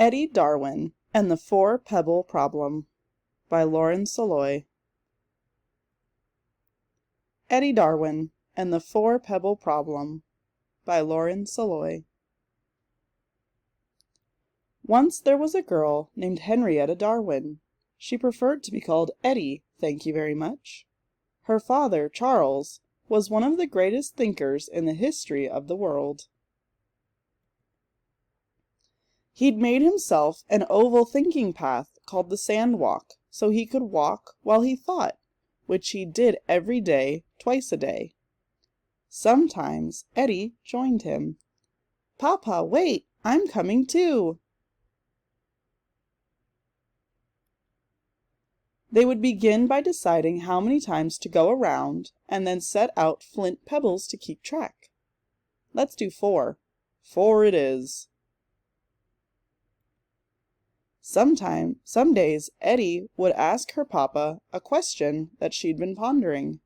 Etty Darwin and the Four-Pebble Problem by Lauren Soloy. Etty Darwin and the Four-Pebble Problem by Lauren Soloy. Once there was a girl named Henrietta Darwin. She preferred to be called Etty, thank you very much. Her father, Charles, was one of the greatest thinkers in the history of the world. He'd made himself an oval thinking path called the sand walk, so he could walk while he thought, which he did every day, twice a day. Sometimes Etty joined him. "Papa, wait, I'm coming too." They would begin by deciding how many times to go around, and then set out flint pebbles to keep track. "Let's do 4. 4 it is." Some days Etty would ask her papa a question that she'd been pondering.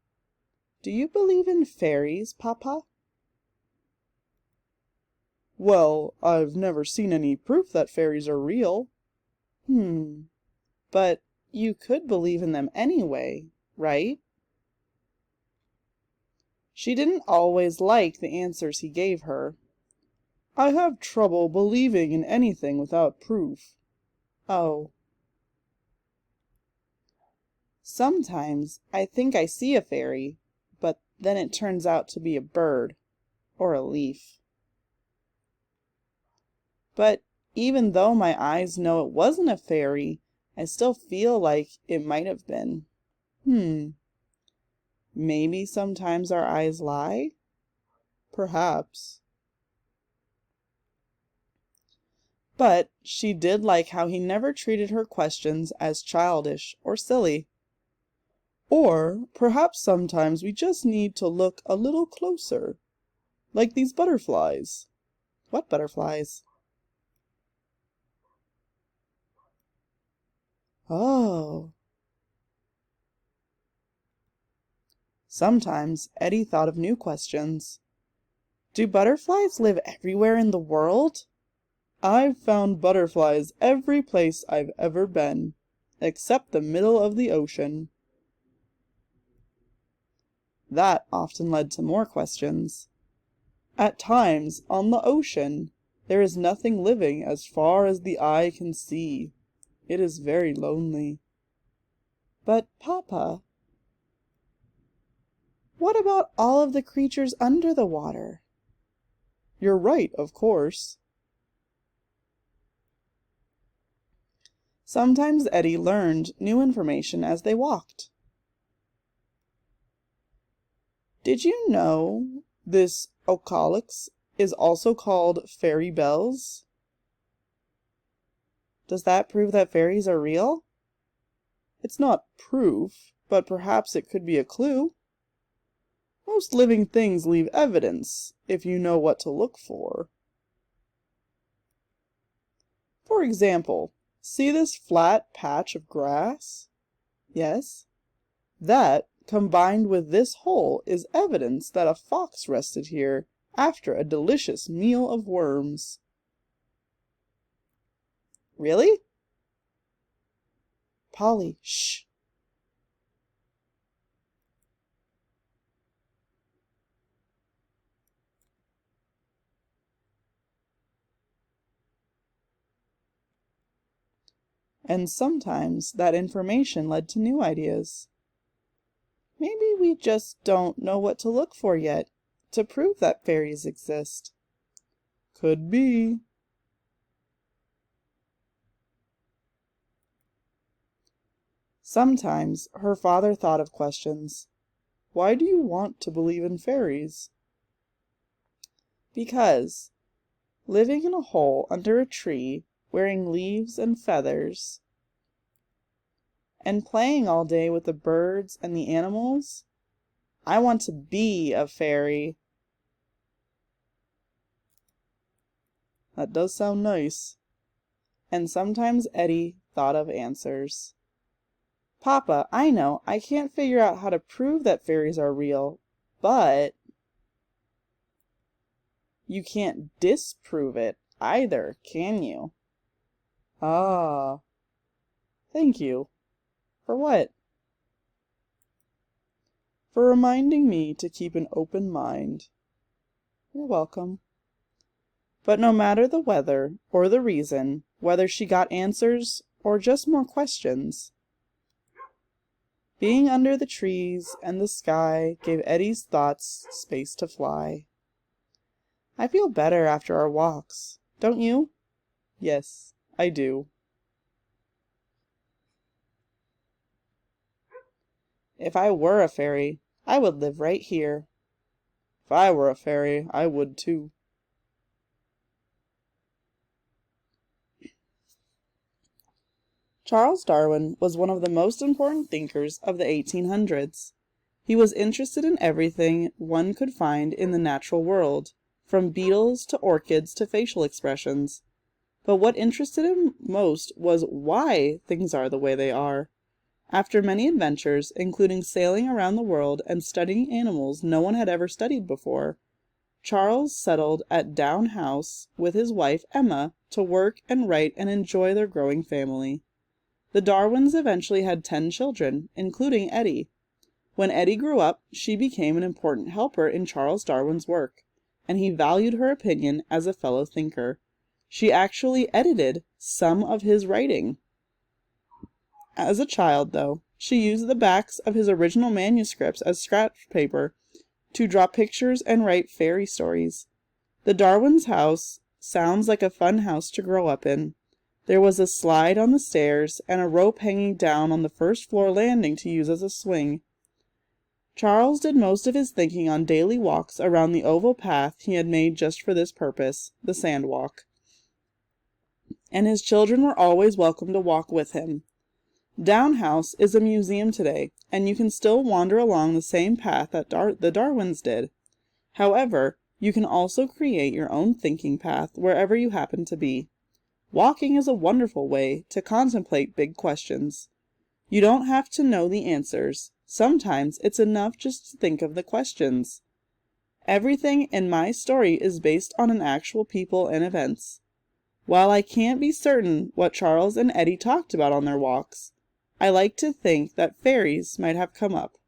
"Do you believe in fairies, Papa?" "Well, I've never seen any proof that fairies are real." But you could believe in them anyway, right?" She didn't always like the answers he gave her. "I have trouble believing in anything without proof." "Oh." "Sometimes I think I see a fairy, but then it turns out to be a bird or a leaf." "But even though my eyes know it wasn't a fairy, I still feel like it might have been." Maybe sometimes our eyes lie? Perhaps. But she did like how he never treated her questions as childish or silly. "Or perhaps sometimes we just need to look a little closer. Like these butterflies." "What butterflies?" "Oh." Sometimes Etty thought of new questions. "Do butterflies live everywhere in the world?" "I've found butterflies every place I've ever been, except the middle of the ocean." That often led to more questions. "At times, on the ocean, there is nothing living as far as the eye can see. It is very lonely." "But, Papa, what about all of the creatures under the water?" "You're right, of course." Sometimes Etty learned new information as they walked. "Did you know this ocalyx is also called fairy bells?" "Does that prove that fairies are real?" "It's not proof, but perhaps it could be a clue. Most living things leave evidence, if you know what to look for. For example, see this flat patch of grass?" "Yes." "That, combined with this hole, is evidence that a fox rested here after a delicious meal of worms." "Really?" "Polly, shh." And sometimes that information led to new ideas. Maybe we just don't know what to look for yet to prove that fairies exist. Could be. Sometimes her father thought of questions. "Why do you want to believe in fairies?" "Because living in a hole under a tree, wearing leaves and feathers, and playing all day with the birds and the animals, I want to be a fairy." "That does sound nice." And sometimes Etty thought of answers. "Papa, I know I can't figure out how to prove that fairies are real, but—" "You can't disprove it either, can you?" Ah, thank you. For what? For reminding me to keep an open mind. You're welcome. But no matter the weather or the reason, whether she got answers or just more questions, being under the trees and the sky gave Etty's thoughts space to fly. I feel better after our walks, don't you? Yes, I do. If I were a fairy, I would live right here. If I were a fairy, I would too. Charles Darwin was one of the most important thinkers of the 1800s. He was interested in everything one could find in the natural world, from beetles to orchids to facial expressions. But what interested him most was why things are the way they are. After many adventures, including sailing around the world and studying animals no one had ever studied before, Charles settled at Down House with his wife Emma to work and write and enjoy their growing family. The Darwins eventually had 10 children, including Etty. When Etty grew up, she became an important helper in Charles Darwin's work, and he valued her opinion as a fellow thinker. She actually edited some of his writing. As a child, though, she used the backs of his original manuscripts as scratch paper to draw pictures and write fairy stories. The Darwins' house sounds like a fun house to grow up in. There was a slide on the stairs and a rope hanging down on the first floor landing to use as a swing. Charles did most of his thinking on daily walks around the oval path he had made just for this purpose, the sand walk. And his children were always welcome to walk with him. Down House is a museum today, and you can still wander along the same path that the Darwins did. However, you can also create your own thinking path wherever you happen to be. Walking is a wonderful way to contemplate big questions. You don't have to know the answers. Sometimes it's enough just to think of the questions. Everything in my story is based on an actual people and events. While I can't be certain what Charles and Etty talked about on their walks, I like to think that fairies might have come up.